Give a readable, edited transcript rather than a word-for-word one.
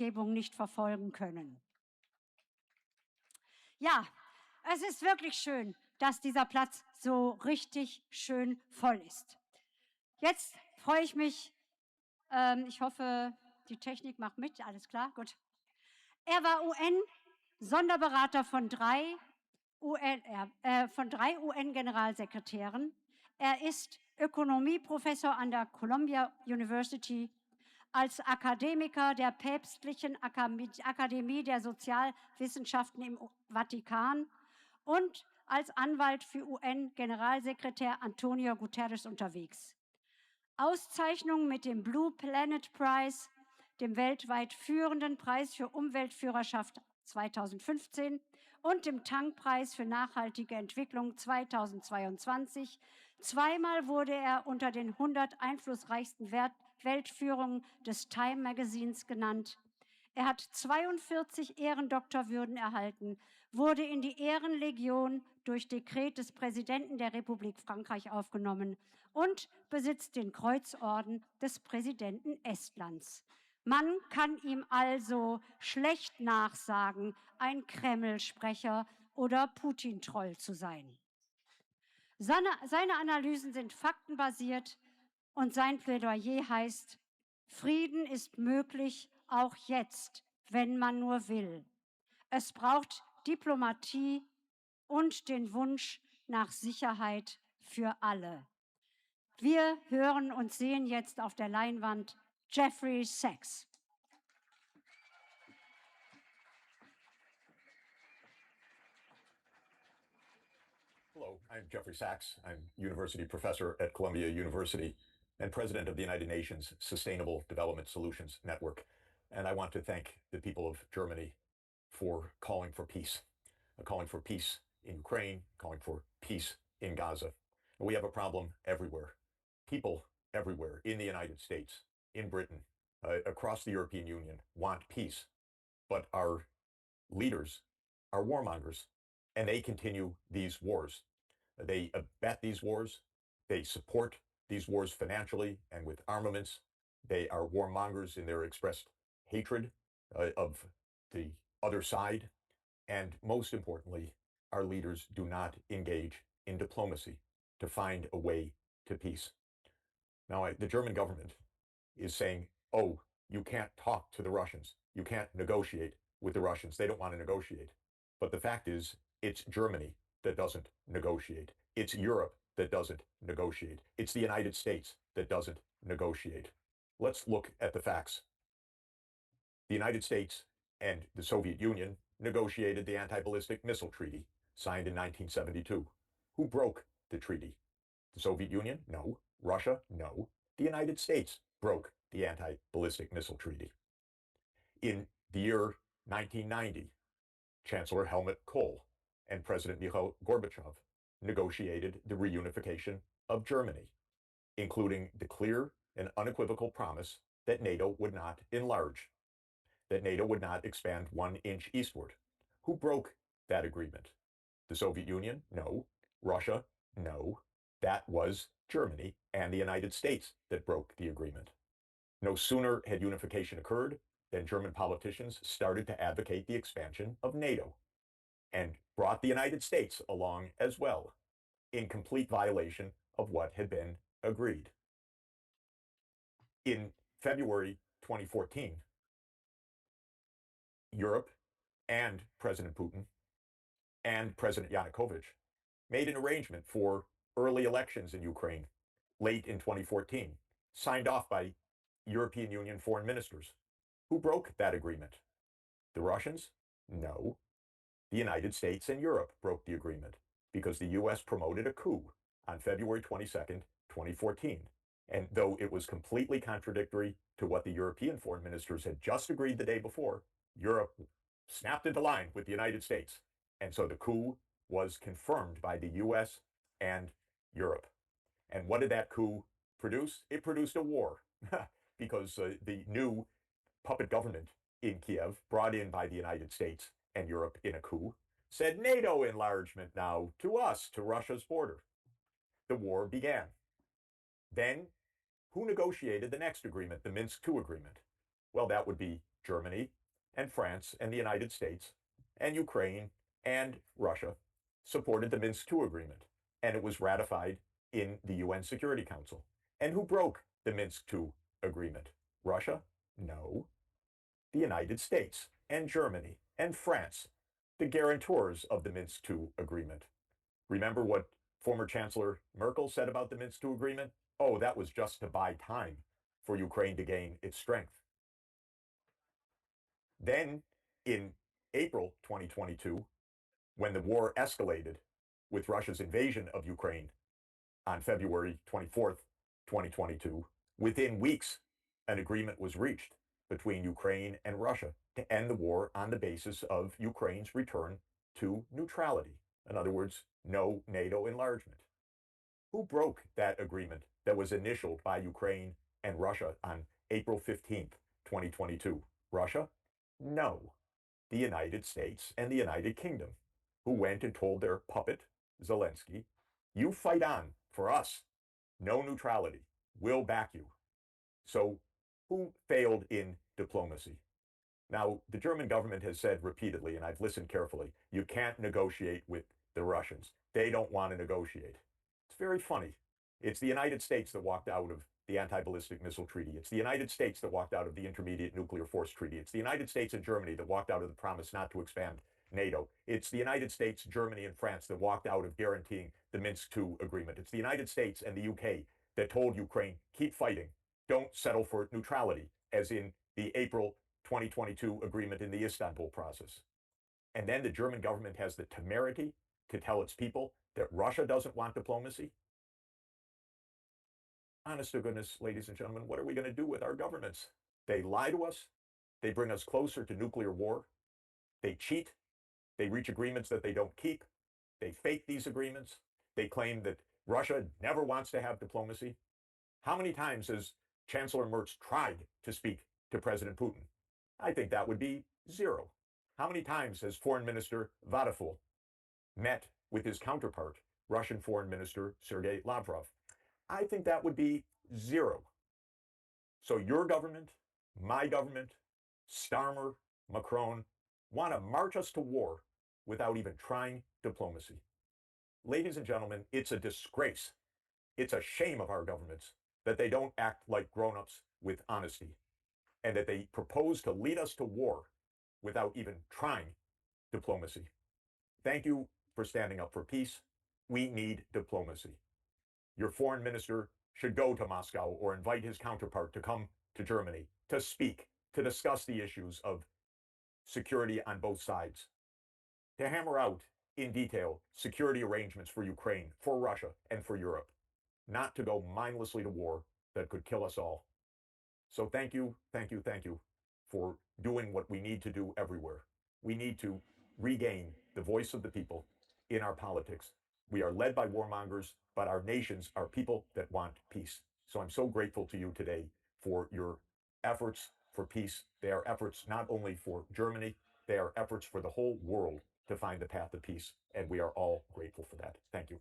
Auftaktkundgebung nicht verfolgen können. Ja, es ist wirklich schön, dass dieser Platz so richtig schön voll ist. Jetzt freue ich mich, ich hoffe, die Technik macht mit, alles klar, gut. Er war UN-Sonderberater von drei UN-Generalsekretären. Er ist Ökonomieprofessor an der Columbia University, als Akademiker der Päpstlichen Akademie der Sozialwissenschaften im Vatikan und als Anwalt für UN-Generalsekretär Antonio Guterres unterwegs. Auszeichnungen mit dem Blue Planet Prize, dem weltweit führenden Preis für Umweltführerschaft 2015 und dem Tankpreis für nachhaltige Entwicklung 2022. Zweimal wurde er unter den 100 einflussreichsten Weltführungen des Time Magazins genannt. Er hat 42 Ehrendoktorwürden erhalten, wurde in die Ehrenlegion durch Dekret des Präsidenten der Republik Frankreich aufgenommen und besitzt den Kreuzorden des Präsidenten Estlands. Man kann ihm also schlecht nachsagen, ein Kreml-Sprecher oder Putin-Troll zu sein. Seine Analysen sind faktenbasiert und sein Plädoyer heißt: Frieden ist möglich, auch jetzt, wenn man nur will. Es braucht Diplomatie und den Wunsch nach Sicherheit für alle. Wir hören und sehen jetzt auf der Leinwand Jeffray Sachs. Hello, I'm Jeffray Sachs. I'm University Professor at Columbia University and President of the United Nations Sustainable Development Solutions Network. And I want to thank the people of Germany for calling for peace in Ukraine, calling for peace in Gaza. We have a problem everywhere. People everywhere in the United States, in Britain, across the European Union want peace, but our leaders are warmongers, and they continue these wars. They abet these wars. They support these wars financially and with armaments. They are warmongers in their expressed hatred of the other side. And most importantly, our leaders do not engage in diplomacy to find a way to peace. Now, the German government is saying, oh, you can't talk to the Russians. You can't negotiate with the Russians. They don't want to negotiate. But the fact is, it's Germany that doesn't negotiate. It's Europe that doesn't negotiate. It's the United States that doesn't negotiate. Let's look at the facts. The United States and the Soviet Union negotiated the Anti-Ballistic Missile Treaty, signed in 1972. Who broke the treaty? The Soviet Union? No. Russia? No. The United States broke the Anti-Ballistic Missile Treaty. In the year 1990, Chancellor Helmut Kohl and President Mikhail Gorbachev negotiated the reunification of Germany, including the clear and unequivocal promise that NATO would not enlarge, that NATO would not expand 1 inch eastward. Who broke that agreement? The Soviet Union? No. Russia? No. That was Germany and the United States that broke the agreement. No sooner had unification occurred than German politicians started to advocate the expansion of NATO and brought the United States along as well, in complete violation of what had been agreed. In February 2014, Europe and President Putin and President Yanukovych made an arrangement for early elections in Ukraine late in 2014, signed off by European Union foreign ministers. Who broke that agreement? The Russians? No. The United States and Europe broke the agreement because the US promoted a coup on February 22nd, 2014. And though it was completely contradictory to what the European foreign ministers had just agreed the day before, Europe snapped into line with the United States. And so the coup was confirmed by the US and Europe. And what did that coup produce? It produced a war because the new puppet government in Kiev, brought in by the United States and Europe in a coup, said NATO enlargement now to us, to Russia's border. The war began. Then, who negotiated the next agreement, the Minsk II agreement? Well, that would be Germany and France and the United States and Ukraine and Russia supported the Minsk II agreement, and it was ratified in the UN Security Council. And who broke the Minsk II agreement? Russia? No. The United States and Germany and France, the guarantors of the Minsk II agreement. Remember what former Chancellor Merkel said about the Minsk II agreement? Oh, that was just to buy time for Ukraine to gain its strength. Then in April 2022, when the war escalated with Russia's invasion of Ukraine on February 24th, 2022, within weeks, an agreement was reached between Ukraine and Russia to end the war on the basis of Ukraine's return to neutrality. In other words, no NATO enlargement. Who broke that agreement that was initialed by Ukraine and Russia on April 15th, 2022? Russia? No. The United States and the United Kingdom, who went and told their puppet, Zelensky, you fight on for us. No neutrality. We'll back you. So who failed in diplomacy? Now, the German government has said repeatedly, and I've listened carefully, you can't negotiate with the Russians. They don't want to negotiate. It's very funny. It's the United States that walked out of the Anti-Ballistic Missile Treaty. It's the United States that walked out of the Intermediate Nuclear Force Treaty. It's the United States and Germany that walked out of the promise not to expand NATO. It's the United States, Germany, and France that walked out of guaranteeing the Minsk II agreement. It's the United States and the UK that told Ukraine, keep fighting. Don't settle for neutrality, as in the April 2022 agreement in the Istanbul process. And then the German government has the temerity to tell its people that Russia doesn't want diplomacy. Honest to goodness, ladies and gentlemen, what are we going to do with our governments? They lie to us. They bring us closer to nuclear war. They cheat. They reach agreements that they don't keep. They fake these agreements. They claim that Russia never wants to have diplomacy. How many times has Chancellor Merz tried to speak to President Putin? I think that would be zero. How many times has Foreign Minister Vadaful met with his counterpart, Russian Foreign Minister Sergei Lavrov? I think that would be zero. So your government, my government, Starmer, Macron, want to march us to war without even trying diplomacy. Ladies and gentlemen, it's a disgrace. It's a shame of our governments that they don't act like grown-ups with honesty, and that they propose to lead us to war without even trying diplomacy. Thank you for standing up for peace. We need diplomacy. Your foreign minister should go to Moscow or invite his counterpart to come to Germany to speak, to discuss the issues of security on both sides, to hammer out in detail security arrangements for Ukraine, for Russia, and for Europe, not to go mindlessly to war that could kill us all. So thank you for doing what we need to do everywhere. We need to regain the voice of the people in our politics. We are led by warmongers, but our nations are people that want peace. So I'm so grateful to you today for your efforts for peace. They are efforts not only for Germany, they are efforts for the whole world to find the path of peace. And we are all grateful for that. Thank you.